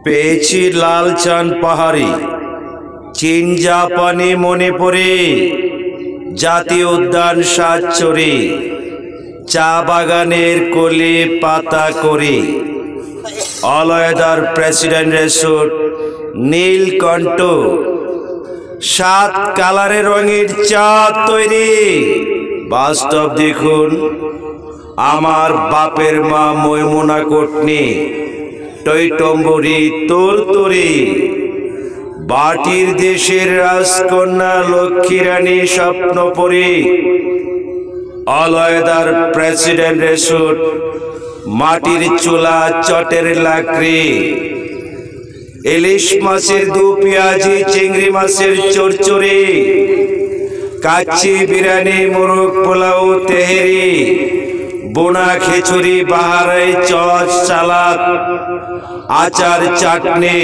পেয়েছি লালচান পাহাড়ি, চীন জাপানি মণিপুরে, জাতীয় উদ্যান সাতচরে, চা বাগানের কলি পাতা করে, অলওয়েদার প্রেসিডেন্ট রিসোর্ট, নীলকণ্ঠ, 7 কালারের রঙের চা তৈরি। বাস্তব দেখুন, আমার বাপের মা ময়মুনা কোটনি, টইটম্বুরি তোরতরি, বাটির দেশের রাজকন্যা লক্ষ্মী রানী স্বপ্নপুরী, অলওয়েদার প্রেসিডেন্ট রিসোর্ট, মাটির চুলা চটের লাকড়ি, ইলিশ মাছের দু পেঁয়াজি, চিংড়ি মাছের চড়চড়ি, কাচ্চি বিরিয়ানি, মোরগ পোলাও, তেহেরি, বোনা খিচুড়ি, বাহারাই, চচ, সালাদ, আচার, চাটনি,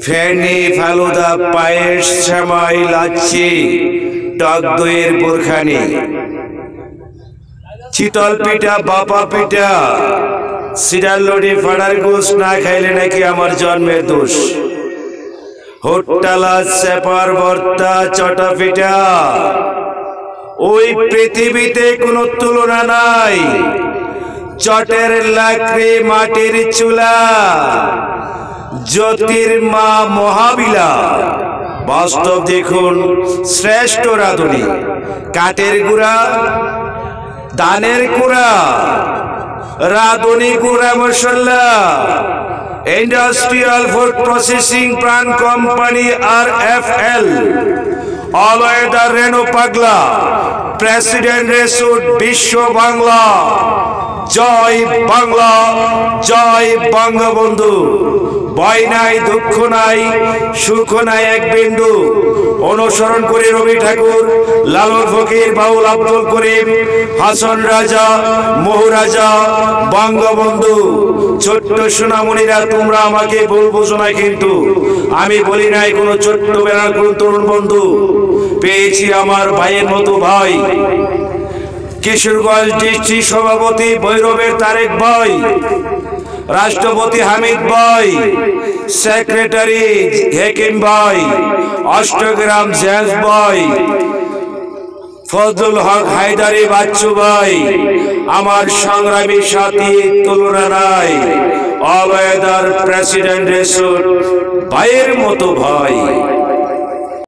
ফেনি, ফালুদা, পায়েস, সেমাই, লাচ্ছি, টক দইয়ের বোরখানি, চিতল পিঠা, বাপা পিঠা, সিডার লড়ি, ফাড়ার গোস না খাইলে নাকি আমার জন্মের দোষ। হোট্টালা, সেপার ভর্তা, চটা পিঠা, ওই পৃথিবীতে কোনো তুলনা নাই। চটের লাকড়ি, মাটির চুলা, জ্যোতির্মা মহাবিলা। বাস্তব দেখুন, শ্রেষ্ঠ রাঁধুনি, কাঠের গুঁড়া, ধানের কুড়া, রাঁধুনি গুঁড়া মশলা, industrial food processing plant company RFL, all weather রেনো পাগলা, প্রেসিডেন্ট রিসোর্ট, বিশ্ব বাংলা। জয় বাংলা, জয় বঙ্গবন্ধু। ভয় নাই, দুঃখ নাই, সুখ নাই এক বিন্দু। অনুসরণ করে রবি ঠাকুর, লালন ফকির, বাউল আব্দুল করিম, হাসন রাজা, মহারাজা, বঙ্গবন্ধু। ছোট্ট সোনামণিরা, তোমরা আমাকে ভুল বুঝো না, কিন্তু আমি বলি নাই কোনো ছোট্ট বেড়ার কোন তরুণ বন্ধু। পেয়েছি আমার ভাইয়ের মতো ভাই, কিশোরগঞ্জ ডিস্ট্রিক্ট সভাপতি ভৈরবের তারেক ভাই, রাষ্ট্রপতি হামিদ ভাই, সেক্রেটারি হেকিম ভাই, অষ্টগ্রাম জেমস ভাই, ফজলুল হক হায়দারি বাচ্চু ভাই, আমার সংগ্রামী সাথী তুলনা নাই। অলওয়েদার প্রেসিডেন্ট রিসোর্ট, ভাইয়ের মতো ভাই।